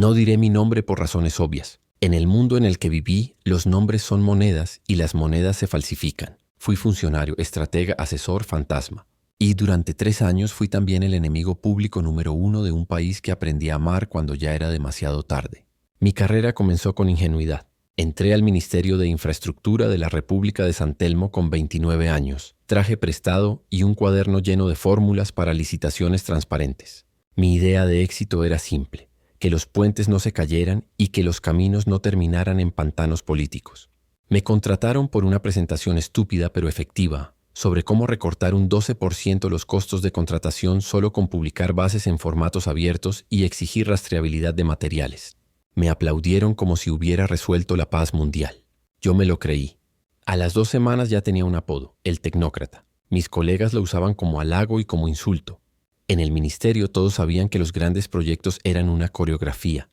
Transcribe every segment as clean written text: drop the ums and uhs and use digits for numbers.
No diré mi nombre por razones obvias. En el mundo en el que viví, los nombres son monedas y las monedas se falsifican. Fui funcionario, estratega, asesor, fantasma. Y durante 3 años fui también el enemigo público número 1 de un país que aprendí a amar cuando ya era demasiado tarde. Mi carrera comenzó con ingenuidad. Entré al Ministerio de Infraestructura de la República de San Telmo con 29 años, traje prestado y un cuaderno lleno de fórmulas para licitaciones transparentes. Mi idea de éxito era simple: que los puentes no se cayeran y que los caminos no terminaran en pantanos políticos. Me contrataron por una presentación estúpida pero efectiva sobre cómo recortar un 12% los costos de contratación solo con publicar bases en formatos abiertos y exigir rastreabilidad de materiales. Me aplaudieron como si hubiera resuelto la paz mundial. Yo me lo creí. A las 2 semanas ya tenía un apodo: el tecnócrata. Mis colegas lo usaban como halago y como insulto. En el ministerio todos sabían que los grandes proyectos eran una coreografía.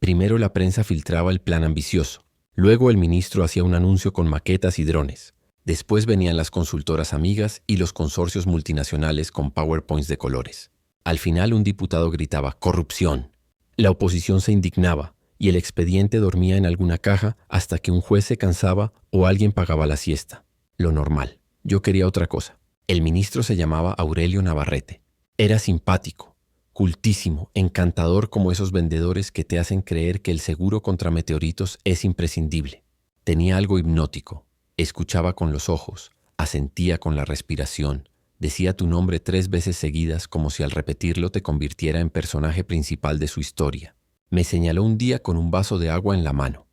Primero la prensa filtraba el plan ambicioso. Luego el ministro hacía un anuncio con maquetas y drones. Después venían las consultoras amigas y los consorcios multinacionales con PowerPoints de colores. Al final un diputado gritaba: «¡Corrupción!». La oposición se indignaba y el expediente dormía en alguna caja hasta que un juez se cansaba o alguien pagaba la siesta. Lo normal. Yo quería otra cosa. El ministro se llamaba Aurelio Navarrete. Era simpático, cultísimo, encantador, como esos vendedores que te hacen creer que el seguro contra meteoritos es imprescindible. Tenía algo hipnótico. Escuchaba con los ojos, asentía con la respiración, decía tu nombre 3 veces seguidas como si al repetirlo te convirtiera en personaje principal de su historia. Me señaló un día con un vaso de agua en la mano.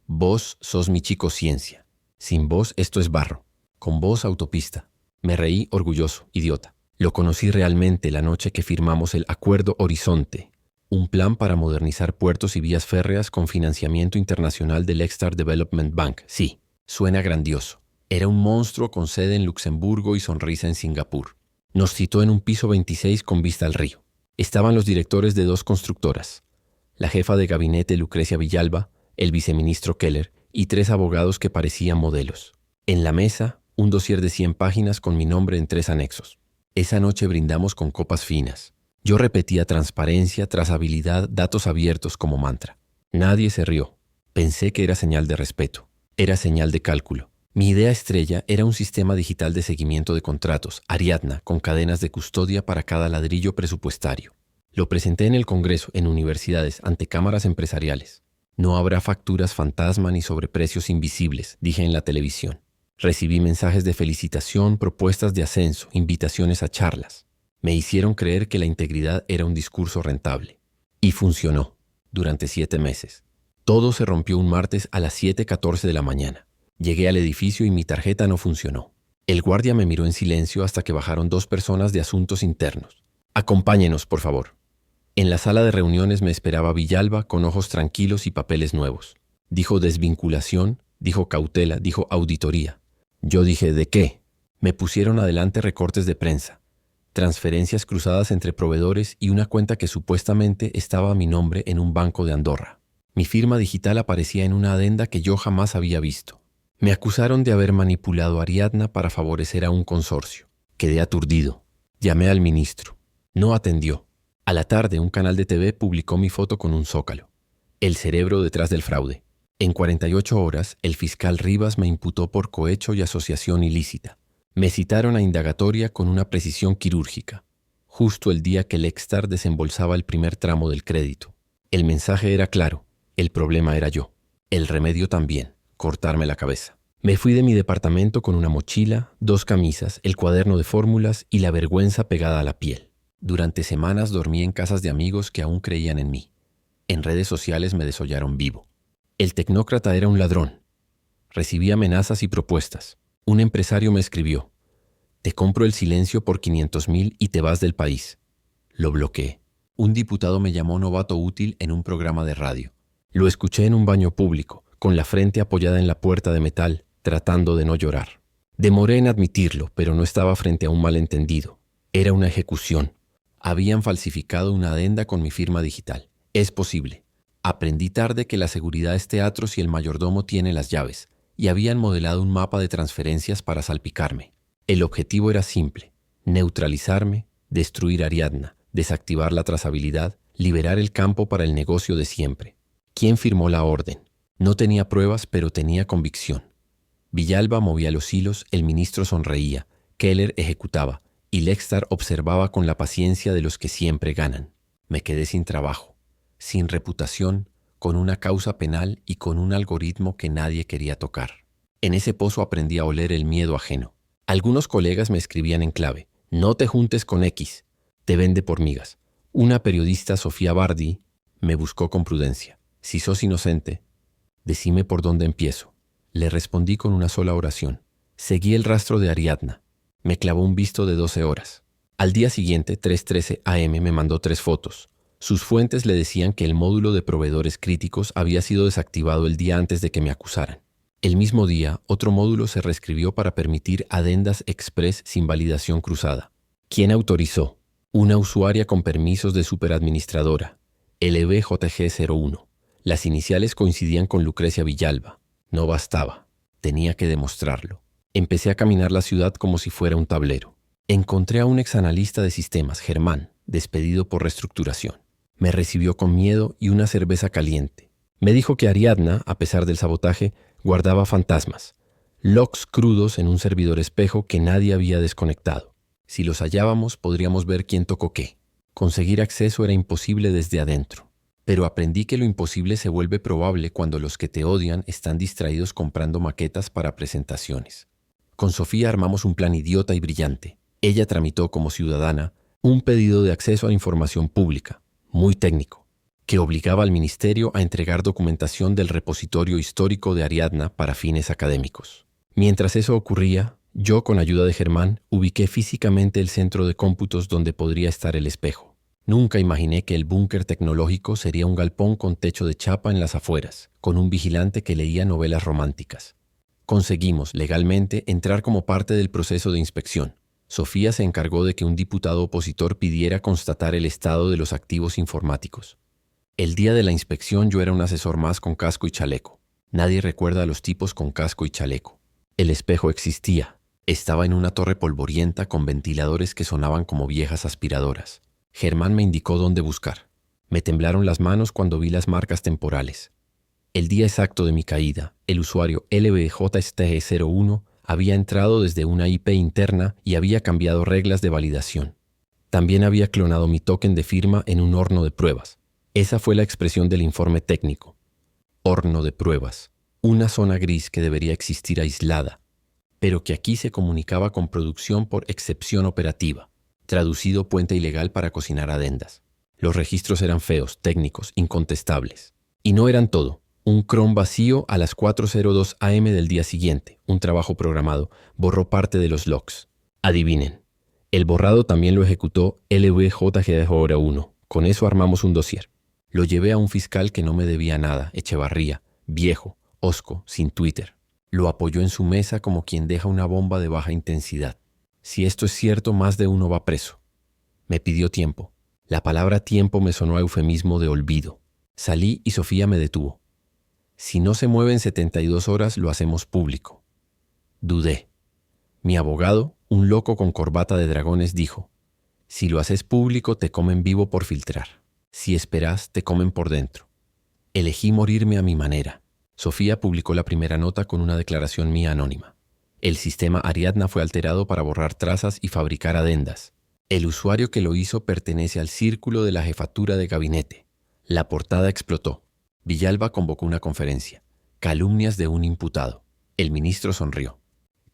«Vos sos mi chico ciencia. Sin vos esto es barro. Con vos autopista». Me reí orgulloso, idiota. Lo conocí realmente la noche que firmamos el Acuerdo Horizonte, un plan para modernizar puertos y vías férreas con financiamiento internacional del Extar Development Bank. Sí, suena grandioso. Era un monstruo con sede en Luxemburgo y sonrisa en Singapur. Nos citó en un piso 26 con vista al río. Estaban los directores de 2 constructoras, la jefa de gabinete Lucrecia Villalba, el viceministro Keller y 3 abogados que parecían modelos. En la mesa, un dossier de 100 páginas con mi nombre en 3 anexos. Esa noche brindamos con copas finas. Yo repetía transparencia, trazabilidad, datos abiertos como mantra. Nadie se rió. Pensé que era señal de respeto. Era señal de cálculo. Mi idea estrella era un sistema digital de seguimiento de contratos, Ariadna, con cadenas de custodia para cada ladrillo presupuestario. Lo presenté en el Congreso, en universidades, ante cámaras empresariales. No habrá facturas fantasma ni sobreprecios invisibles, dije en la televisión. Recibí mensajes de felicitación, propuestas de ascenso, invitaciones a charlas. Me hicieron creer que la integridad era un discurso rentable. Y funcionó. Durante 7 meses. Todo se rompió un martes a las 7:14 de la mañana. Llegué al edificio y mi tarjeta no funcionó. El guardia me miró en silencio hasta que bajaron 2 personas de asuntos internos. «Acompáñenos, por favor». En la sala de reuniones me esperaba Villalba con ojos tranquilos y papeles nuevos. Dijo desvinculación, dijo cautela, dijo auditoría. Yo dije, ¿de qué? Me pusieron adelante recortes de prensa, transferencias cruzadas entre proveedores y una cuenta que supuestamente estaba a mi nombre en un banco de Andorra. Mi firma digital aparecía en una adenda que yo jamás había visto. Me acusaron de haber manipulado a Ariadna para favorecer a un consorcio. Quedé aturdido. Llamé al ministro. No atendió. A la tarde, un canal de TV publicó mi foto con un zócalo. El cerebro detrás del fraude. En 48 horas, el fiscal Rivas me imputó por cohecho y asociación ilícita. Me citaron a indagatoria con una precisión quirúrgica, justo el día que el Extar desembolsaba el primer tramo del crédito. El mensaje era claro, el problema era yo. El remedio también, cortarme la cabeza. Me fui de mi departamento con una mochila, 2 camisas, el cuaderno de fórmulas y la vergüenza pegada a la piel. Durante semanas dormí en casas de amigos que aún creían en mí. En redes sociales me desollaron vivo. El tecnócrata era un ladrón. Recibí amenazas y propuestas. Un empresario me escribió: «Te compro el silencio por 500.000 y te vas del país». Lo bloqueé. Un diputado me llamó novato útil en un programa de radio. Lo escuché en un baño público, con la frente apoyada en la puerta de metal, tratando de no llorar. Demoré en admitirlo, pero no estaba frente a un malentendido. Era una ejecución. Habían falsificado una adenda con mi firma digital. Es posible. Aprendí tarde que la seguridad es teatro si el mayordomo tiene las llaves, y habían modelado un mapa de transferencias para salpicarme. El objetivo era simple: neutralizarme, destruir Ariadna, desactivar la trazabilidad, Liberar el campo para el negocio de siempre. ¿Quién firmó la orden? No tenía pruebas, pero tenía convicción. Villalba movía los hilos, el ministro sonreía, Keller ejecutaba, y Lextar observaba con la paciencia de los que siempre ganan. Me quedé sin trabajo, sin reputación, con una causa penal y con un algoritmo que nadie quería tocar. En ese pozo aprendí a oler el miedo ajeno. Algunos colegas me escribían en clave: no te juntes con X, te vende por migas. Una periodista, Sofía Bardi, me buscó con prudencia. Si sos inocente, decime por dónde empiezo. Le respondí con una sola oración. Seguí el rastro de Ariadna. Me clavó un visto de 12 horas. Al día siguiente, 3:13 am, me mandó 3 fotos. Sus fuentes le decían que el módulo de proveedores críticos había sido desactivado el día antes de que me acusaran. El mismo día, otro módulo se reescribió para permitir adendas express sin validación cruzada. ¿Quién autorizó? Una usuaria con permisos de superadministradora, LBJG01. Las iniciales coincidían con Lucrecia Villalba. No bastaba. Tenía que demostrarlo. Empecé a caminar la ciudad como si fuera un tablero. Encontré a un exanalista de sistemas, Germán, despedido por reestructuración. Me recibió con miedo y una cerveza caliente. Me dijo que Ariadna, a pesar del sabotaje, guardaba fantasmas, logs crudos en un servidor espejo que nadie había desconectado. Si los hallábamos, podríamos ver quién tocó qué. Conseguir acceso era imposible desde adentro. Pero aprendí que lo imposible se vuelve probable cuando los que te odian están distraídos comprando maquetas para presentaciones. Con Sofía armamos un plan idiota y brillante. Ella tramitó como ciudadana un pedido de acceso a información pública, muy técnico, que obligaba al ministerio a entregar documentación del repositorio histórico de Ariadna para fines académicos. Mientras eso ocurría, yo, con ayuda de Germán, ubiqué físicamente el centro de cómputos donde podría estar el espejo. Nunca imaginé que el búnker tecnológico sería un galpón con techo de chapa en las afueras, con un vigilante que leía novelas románticas. Conseguimos, legalmente, entrar como parte del proceso de inspección. Sofía se encargó de que un diputado opositor pidiera constatar el estado de los activos informáticos. El día de la inspección yo era un asesor más con casco y chaleco. Nadie recuerda a los tipos con casco y chaleco. El espejo existía. Estaba en una torre polvorienta con ventiladores que sonaban como viejas aspiradoras. Germán me indicó dónde buscar. Me temblaron las manos cuando vi las marcas temporales. El día exacto de mi caída, el usuario LBJSTG01 había entrado desde una IP interna y había cambiado reglas de validación. También había clonado mi token de firma en un horno de pruebas. Esa fue la expresión del informe técnico. Horno de pruebas. Una zona gris que debería existir aislada, pero que aquí se comunicaba con producción por excepción operativa. Traducido puente ilegal para cocinar adendas. Los registros eran feos, técnicos, incontestables. Y no eran todo. Un cron vacío a las 4:02 am del día siguiente, un trabajo programado, borró parte de los logs. Adivinen. El borrado también lo ejecutó LVJG1. Con eso armamos un dossier. Lo llevé a un fiscal que no me debía nada, Echevarría, viejo, hosco, sin Twitter. Lo apoyó en su mesa como quien deja una bomba de baja intensidad. Si esto es cierto, más de uno va preso. Me pidió tiempo. La palabra tiempo me sonó a eufemismo de olvido. Salí y Sofía me detuvo. Si no se mueve en 72 horas, lo hacemos público. Dudé. Mi abogado, un loco con corbata de dragones, dijo: si lo haces público, te comen vivo por filtrar. Si esperas, te comen por dentro. Elegí morirme a mi manera. Sofía publicó la primera nota con una declaración mía anónima. El sistema Ariadna fue alterado para borrar trazas y fabricar adendas. El usuario que lo hizo pertenece al círculo de la jefatura de gabinete. La portada explotó. Villalba convocó una conferencia. Calumnias de un imputado. El ministro sonrió.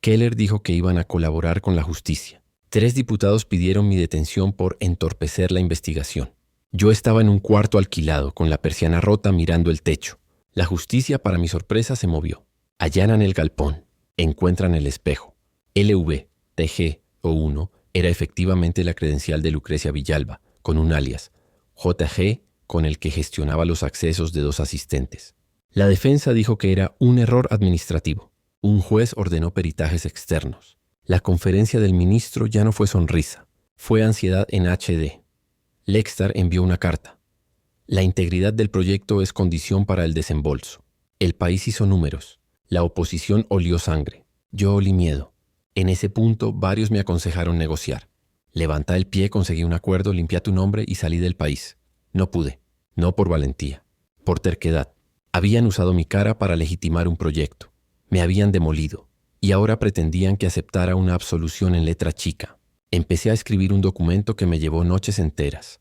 Keller dijo que iban a colaborar con la justicia. 3 diputados pidieron mi detención por entorpecer la investigación. Yo estaba en un cuarto alquilado, con la persiana rota mirando el techo. La justicia, para mi sorpresa, se movió. Allanan el galpón. Encuentran el espejo. LVTG01 era efectivamente la credencial de Lucrecia Villalba, con un alias. JG, con el que gestionaba los accesos de 2 asistentes. La defensa dijo que era un error administrativo. Un juez ordenó peritajes externos. La conferencia del ministro ya no fue sonrisa, fue ansiedad en HD. Lextar envió una carta. La integridad del proyecto es condición para el desembolso. El país hizo números. La oposición olió sangre. Yo olí miedo. En ese punto, varios me aconsejaron negociar. Levanta el pie, conseguí un acuerdo, limpia tu nombre y salí del país. No pude. No por valentía. Por terquedad. Habían usado mi cara para legitimar un proyecto. Me habían demolido. Y ahora pretendían que aceptara una absolución en letra chica. Empecé a escribir un documento que me llevó noches enteras.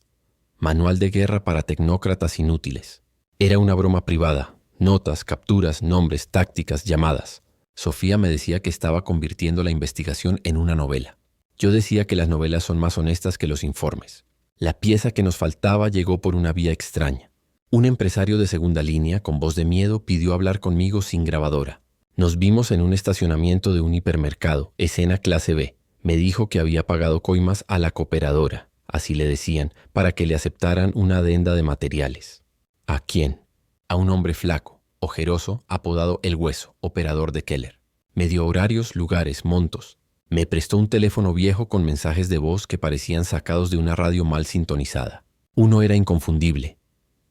Manual de guerra para tecnócratas inútiles. Era una broma privada. Notas, capturas, nombres, tácticas, llamadas. Sofía me decía que estaba convirtiendo la investigación en una novela. Yo decía que las novelas son más honestas que los informes. La pieza que nos faltaba llegó por una vía extraña. Un empresario de segunda línea, con voz de miedo, pidió hablar conmigo sin grabadora. Nos vimos en un estacionamiento de un hipermercado, escena clase B. Me dijo que había pagado coimas a la cooperadora, así le decían, para que le aceptaran una adenda de materiales. ¿A quién? A un hombre flaco, ojeroso, apodado El Hueso, operador de Keller. Me dio horarios, lugares, montos. Me prestó un teléfono viejo con mensajes de voz que parecían sacados de una radio mal sintonizada. Uno era inconfundible.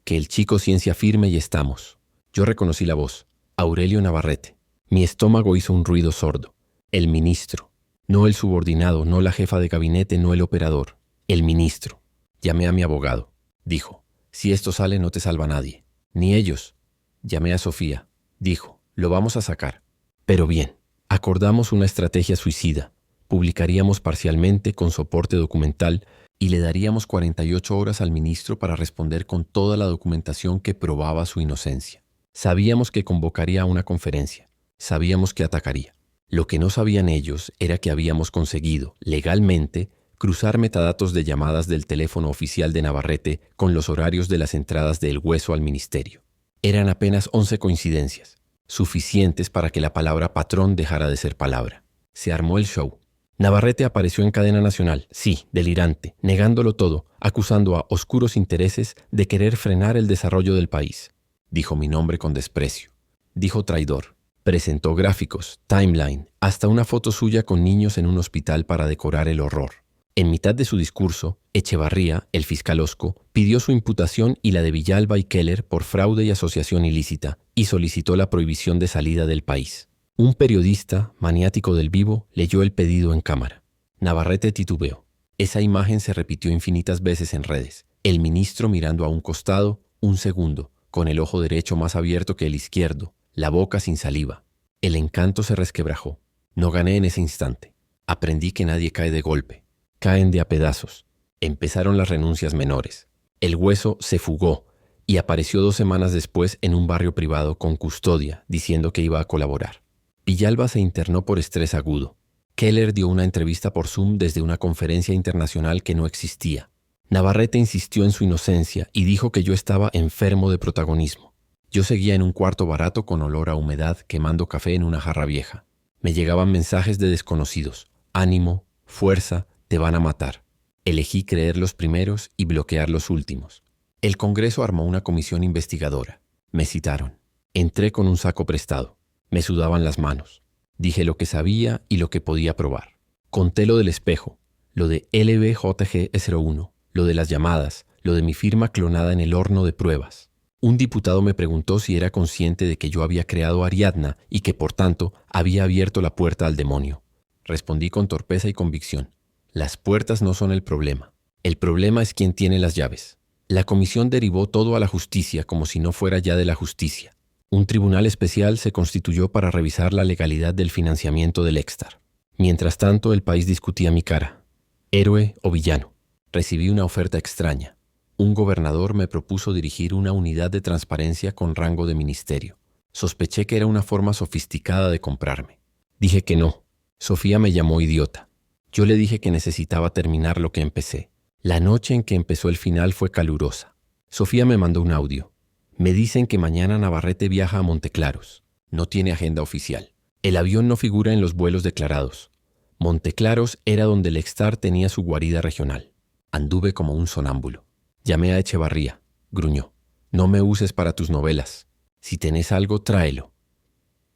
Que el chico ciencia firme y estamos. Yo reconocí la voz. Aurelio Navarrete. Mi estómago hizo un ruido sordo. El ministro. No el subordinado, no la jefa de gabinete, no el operador. El ministro. Llamé a mi abogado. Dijo, si esto sale no te salva nadie. Ni ellos. Llamé a Sofía. Dijo, lo vamos a sacar. Pero bien, acordamos una estrategia suicida. Publicaríamos parcialmente con soporte documental y le daríamos 48 horas al ministro para responder con toda la documentación que probaba su inocencia. Sabíamos que convocaría a una conferencia. Sabíamos que atacaría. Lo que no sabían ellos era que habíamos conseguido, legalmente, cruzar metadatos de llamadas del teléfono oficial de Navarrete con los horarios de las entradas de El Hueso al ministerio. Eran apenas 11 coincidencias, suficientes para que la palabra patrón dejara de ser palabra. Se armó el show. Navarrete apareció en cadena nacional, sí, delirante, negándolo todo, acusando a oscuros intereses de querer frenar el desarrollo del país. Dijo mi nombre con desprecio. Dijo traidor. Presentó gráficos, timeline, hasta una foto suya con niños en un hospital para decorar el horror. En mitad de su discurso, Echevarría, el fiscal hosco, pidió su imputación y la de Villalba y Keller por fraude y asociación ilícita y solicitó la prohibición de salida del país. Un periodista, maniático del vivo, leyó el pedido en cámara. Navarrete titubeó. Esa imagen se repitió infinitas veces en redes. El ministro mirando a un costado, un segundo, con el ojo derecho más abierto que el izquierdo, la boca sin saliva. El encanto se resquebrajó. No gané en ese instante. Aprendí que nadie cae de golpe. Caen de a pedazos. Empezaron las renuncias menores. El Hueso se fugó y apareció 2 semanas después en un barrio privado con custodia, diciendo que iba a colaborar. Villalba se internó por estrés agudo. Keller dio una entrevista por Zoom desde una conferencia internacional que no existía. Navarrete insistió en su inocencia y dijo que yo estaba enfermo de protagonismo. Yo seguía en un cuarto barato con olor a humedad quemando café en una jarra vieja. Me llegaban mensajes de desconocidos. Ánimo, fuerza, te van a matar. Elegí creer los primeros y bloquear los últimos. El Congreso armó una comisión investigadora. Me citaron. Entré con un saco prestado. Me sudaban las manos. Dije lo que sabía y lo que podía probar. Conté lo del espejo, lo de LBJG01, lo de las llamadas, lo de mi firma clonada en el horno de pruebas. Un diputado me preguntó si era consciente de que yo había creado a Ariadna y que, por tanto, había abierto la puerta al demonio. Respondí con torpeza y convicción. Las puertas no son el problema. El problema es quién tiene las llaves. La comisión derivó todo a la justicia como si no fuera ya de la justicia. Un tribunal especial se constituyó para revisar la legalidad del financiamiento del Extar. Mientras tanto, el país discutía mi cara. ¿Héroe o villano? Recibí una oferta extraña. Un gobernador me propuso dirigir una unidad de transparencia con rango de ministerio. Sospeché que era una forma sofisticada de comprarme. Dije que no. Sofía me llamó idiota. Yo le dije que necesitaba terminar lo que empecé. La noche en que empezó el final fue calurosa. Sofía me mandó un audio. Me dicen que mañana Navarrete viaja a Monteclaros. No tiene agenda oficial. El avión no figura en los vuelos declarados. Monteclaros era donde el Extar tenía su guarida regional. Anduve como un sonámbulo. Llamé a Echevarría. Gruñó. No me uses para tus novelas. Si tenés algo, tráelo.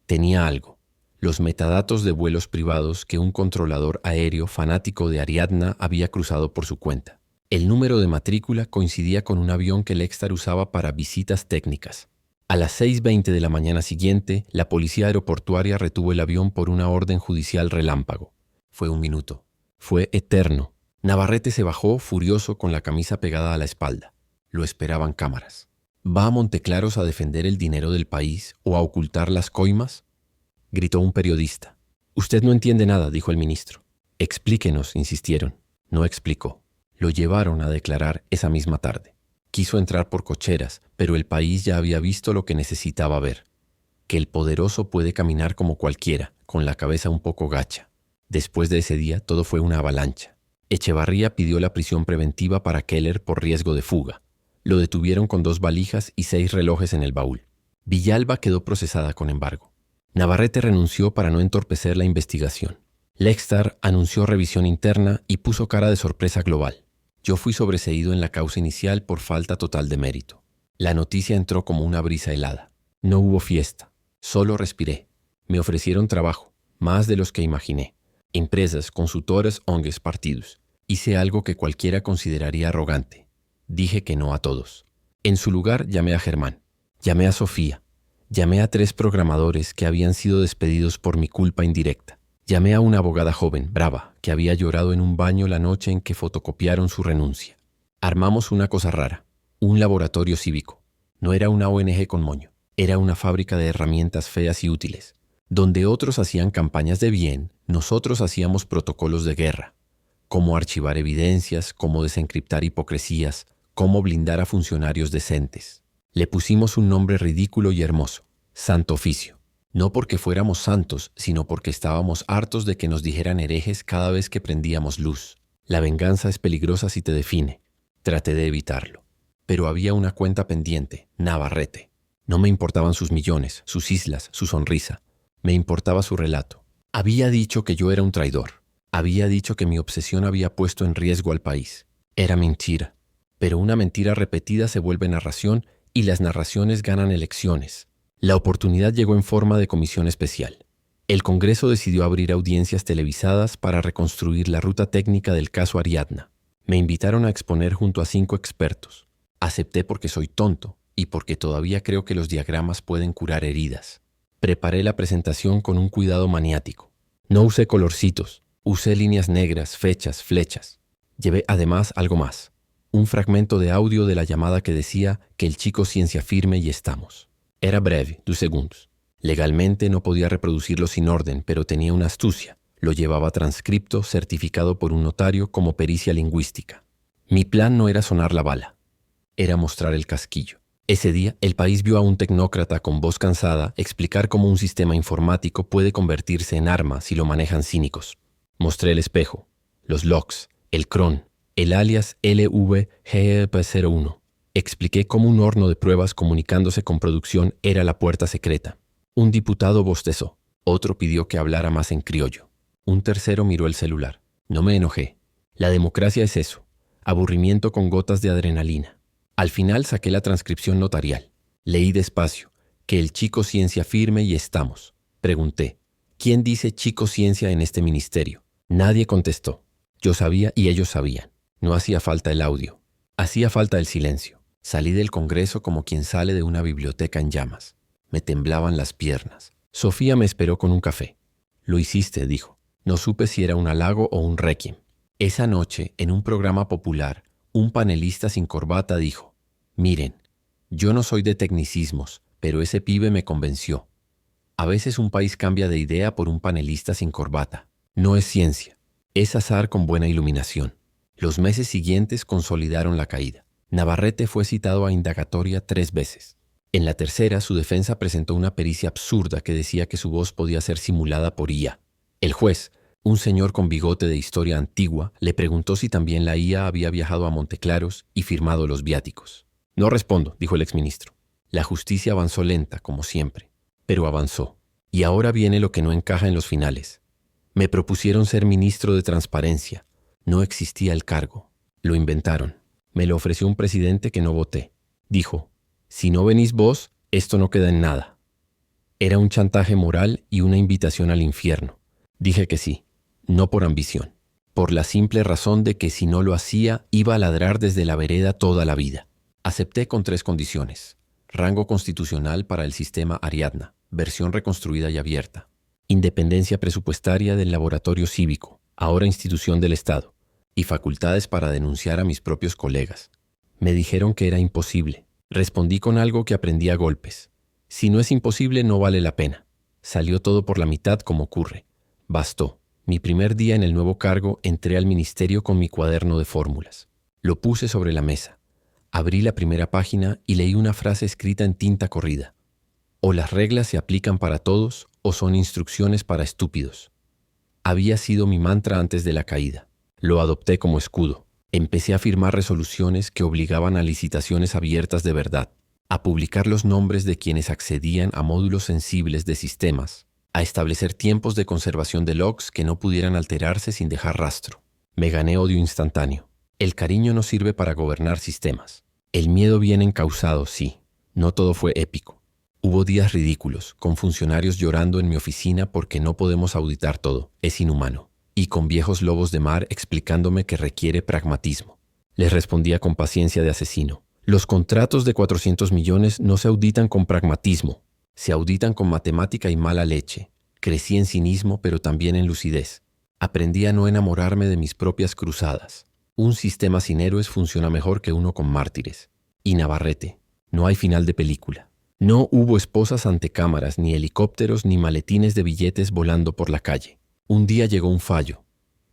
Tenía algo. Los metadatos de vuelos privados que un controlador aéreo fanático de Ariadna había cruzado por su cuenta. El número de matrícula coincidía con un avión que el Extar usaba para visitas técnicas. A las 6:20 de la mañana siguiente, la policía aeroportuaria retuvo el avión por una orden judicial relámpago. Fue un minuto. Fue eterno. Navarrete se bajó furioso con la camisa pegada a la espalda. Lo esperaban cámaras. ¿Va a Monteclaros a defender el dinero del país o a ocultar las coimas?, gritó un periodista. Usted no entiende nada, dijo el ministro. Explíquenos, insistieron. No explicó. Lo llevaron a declarar esa misma tarde. Quiso entrar por cocheras, pero el país ya había visto lo que necesitaba ver. Que el poderoso puede caminar como cualquiera, con la cabeza un poco gacha. Después de ese día, todo fue una avalancha. Echevarría pidió la prisión preventiva para Keller por riesgo de fuga. Lo detuvieron con 2 valijas y 6 relojes en el baúl. Villalba quedó procesada con embargo. Navarrete renunció para no entorpecer la investigación. Lextar anunció revisión interna y puso cara de sorpresa global. Yo fui sobreseído en la causa inicial por falta total de mérito. La noticia entró como una brisa helada. No hubo fiesta. Solo respiré. Me ofrecieron trabajo, más de los que imaginé. Empresas, consultoras, ONGs, partidos. Hice algo que cualquiera consideraría arrogante. Dije que no a todos. En su lugar llamé a Germán. Llamé a Sofía. Llamé a 3 programadores que habían sido despedidos por mi culpa indirecta. Llamé a una abogada joven, brava, que había llorado en un baño la noche en que fotocopiaron su renuncia. Armamos una cosa rara, un laboratorio cívico. No era una ONG con moño, era una fábrica de herramientas feas y útiles. Donde otros hacían campañas de bien, nosotros hacíamos protocolos de guerra. Cómo archivar evidencias, cómo desencriptar hipocresías, cómo blindar a funcionarios decentes. Le pusimos un nombre ridículo y hermoso, Santo Oficio. No porque fuéramos santos, sino porque estábamos hartos de que nos dijeran herejes cada vez que prendíamos luz. La venganza es peligrosa si te define. Traté de evitarlo. Pero había una cuenta pendiente, Navarrete. No me importaban sus millones, sus islas, su sonrisa. Me importaba su relato. Había dicho que yo era un traidor. Había dicho que mi obsesión había puesto en riesgo al país. Era mentira. Pero una mentira repetida se vuelve narración y las narraciones ganan elecciones. La oportunidad llegó en forma de comisión especial. El Congreso decidió abrir audiencias televisadas para reconstruir la ruta técnica del caso Ariadna. Me invitaron a exponer junto a 5 expertos. Acepté porque soy tonto y porque todavía creo que los diagramas pueden curar heridas. Preparé la presentación con un cuidado maniático. No usé colorcitos, usé líneas negras, fechas, flechas. Llevé además algo más. Un fragmento de audio de la llamada que decía que el chico ciencia firme y estamos. Era breve, 2 segundos. Legalmente no podía reproducirlo sin orden, pero tenía una astucia. Lo llevaba transcripto, certificado por un notario como pericia lingüística. Mi plan no era sonar la bala. Era mostrar el casquillo. Ese día, el país vio a un tecnócrata con voz cansada explicar cómo un sistema informático puede convertirse en arma si lo manejan cínicos. Mostré el espejo, los logs, el cron, el alias LVGP01. Expliqué cómo un horno de pruebas comunicándose con producción era la puerta secreta. Un diputado bostezó. Otro pidió que hablara más en criollo. Un tercero miró el celular. No me enojé. La democracia es eso. Aburrimiento con gotas de adrenalina. Al final saqué la transcripción notarial. Leí despacio. Que el chico ciencia firme y estamos. Pregunté. ¿Quién dice chico ciencia en este ministerio? Nadie contestó. Yo sabía y ellos sabían. No hacía falta el audio. Hacía falta el silencio. Salí del Congreso como quien sale de una biblioteca en llamas. Me temblaban las piernas. Sofía me esperó con un café. Lo hiciste, dijo. No supe si era un halago o un requiem. Esa noche, en un programa popular, un panelista sin corbata dijo: miren, yo no soy de tecnicismos, pero ese pibe me convenció. A veces un país cambia de idea por un panelista sin corbata. No es ciencia, es azar con buena iluminación. Los meses siguientes consolidaron la caída. Navarrete fue citado a indagatoria 3 veces. En la tercera, su defensa presentó una pericia absurda que decía que su voz podía ser simulada por IA. El juez, un señor con bigote de historia antigua, le preguntó si también la IA había viajado a Monteclaros y firmado los viáticos. No respondo, dijo el exministro. La justicia avanzó lenta, como siempre, pero avanzó. Y ahora viene lo que no encaja en los finales. Me propusieron ser ministro de Transparencia. No existía el cargo. Lo inventaron. Me lo ofreció un presidente que no voté. Dijo: si no venís vos, esto no queda en nada. Era un chantaje moral y una invitación al infierno. Dije que sí, no por ambición, por la simple razón de que si no lo hacía, iba a ladrar desde la vereda toda la vida. Acepté con 3 condiciones. Rango constitucional para el sistema Ariadna, versión reconstruida y abierta. Independencia presupuestaria del laboratorio cívico, ahora institución del Estado. Y facultades para denunciar a mis propios colegas. Me dijeron que era imposible. Respondí con algo que aprendí a golpes. Si no es imposible, no vale la pena. Salió todo por la mitad como ocurre. Bastó. Mi primer día en el nuevo cargo entré al ministerio con mi cuaderno de fórmulas. Lo puse sobre la mesa. Abrí la primera página y leí una frase escrita en tinta corrida. O las reglas se aplican para todos o son instrucciones para estúpidos. Había sido mi mantra antes de la caída. Lo adopté como escudo. Empecé a firmar resoluciones que obligaban a licitaciones abiertas de verdad, a publicar los nombres de quienes accedían a módulos sensibles de sistemas, a establecer tiempos de conservación de logs que no pudieran alterarse sin dejar rastro. Me gané odio instantáneo. El cariño no sirve para gobernar sistemas. El miedo viene encausado, sí. No todo fue épico. Hubo días ridículos, con funcionarios llorando en mi oficina porque no podemos auditar todo. Es inhumano. Y con viejos lobos de mar explicándome que requiere pragmatismo. Les respondía con paciencia de asesino. Los contratos de 400 millones no se auditan con pragmatismo. Se auditan con matemática y mala leche. Crecí en cinismo, pero también en lucidez. Aprendí a no enamorarme de mis propias cruzadas. Un sistema sin héroes funciona mejor que uno con mártires. Y Navarrete, no hay final de película. No hubo esposas ante cámaras, ni helicópteros, ni maletines de billetes volando por la calle. Un día llegó un fallo,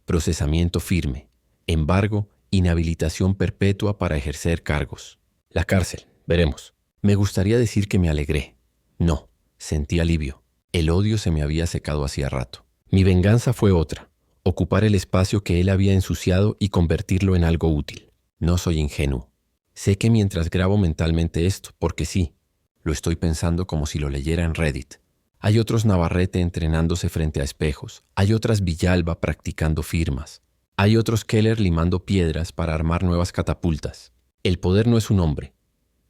procesamiento firme, embargo, inhabilitación perpetua para ejercer cargos. La cárcel, veremos. Me gustaría decir que me alegré. No, sentí alivio. El odio se me había secado hacía rato. Mi venganza fue otra, ocupar el espacio que él había ensuciado y convertirlo en algo útil. No soy ingenuo. Sé que mientras grabo mentalmente esto, porque sí, lo estoy pensando como si lo leyera en Reddit. Hay otros Navarrete entrenándose frente a espejos. Hay otras Villalba practicando firmas. Hay otros Keller limando piedras para armar nuevas catapultas. El poder no es un hombre.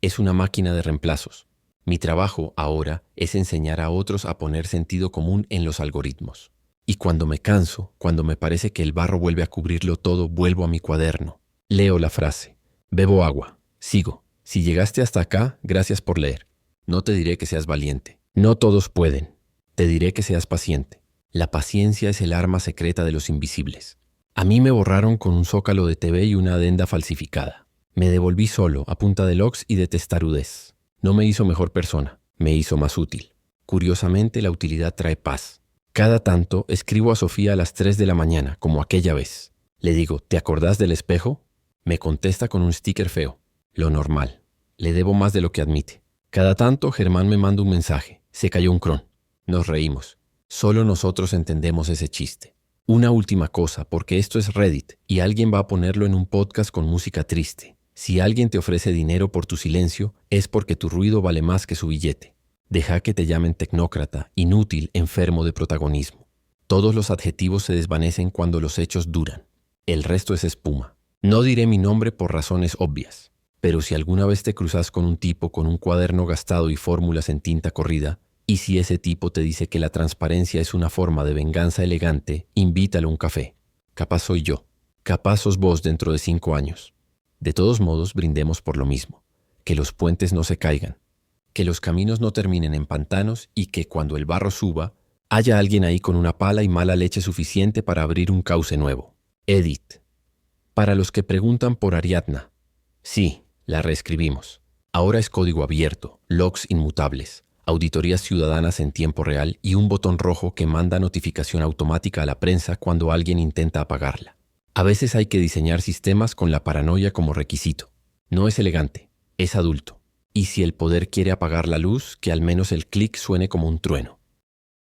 Es una máquina de reemplazos. Mi trabajo ahora es enseñar a otros a poner sentido común en los algoritmos. Y cuando me canso, cuando me parece que el barro vuelve a cubrirlo todo, vuelvo a mi cuaderno. Leo la frase. Bebo agua. Sigo. Si llegaste hasta acá, gracias por leer. No te diré que seas valiente. No todos pueden. Te diré que seas paciente. La paciencia es el arma secreta de los invisibles. A mí me borraron con un zócalo de TV y una adenda falsificada. Me devolví solo, a punta de logs y de testarudez. No me hizo mejor persona, me hizo más útil. Curiosamente, la utilidad trae paz. Cada tanto escribo a Sofía a las 3 de la mañana, como aquella vez. Le digo, ¿te acordás del espejo? Me contesta con un sticker feo. Lo normal. Le debo más de lo que admite. Cada tanto Germán me manda un mensaje. Se cayó un cron. Nos reímos. Solo nosotros entendemos ese chiste. Una última cosa, porque esto es Reddit y alguien va a ponerlo en un podcast con música triste. Si alguien te ofrece dinero por tu silencio, es porque tu ruido vale más que su billete. Deja que te llamen tecnócrata, inútil, enfermo de protagonismo. Todos los adjetivos se desvanecen cuando los hechos duran. El resto es espuma. No diré mi nombre por razones obvias. Pero si alguna vez te cruzas con un tipo con un cuaderno gastado y fórmulas en tinta corrida, y si ese tipo te dice que la transparencia es una forma de venganza elegante, invítalo a un café. Capaz soy yo. Capaz sos vos dentro de 5 años. De todos modos, brindemos por lo mismo. Que los puentes no se caigan. Que los caminos no terminen en pantanos y que cuando el barro suba, haya alguien ahí con una pala y mala leche suficiente para abrir un cauce nuevo. Edith. Para los que preguntan por Ariadna. Sí. La reescribimos. Ahora es código abierto, logs inmutables, auditorías ciudadanas en tiempo real y un botón rojo que manda notificación automática a la prensa cuando alguien intenta apagarla. A veces hay que diseñar sistemas con la paranoia como requisito. No es elegante, es adulto. Y si el poder quiere apagar la luz, que al menos el clic suene como un trueno.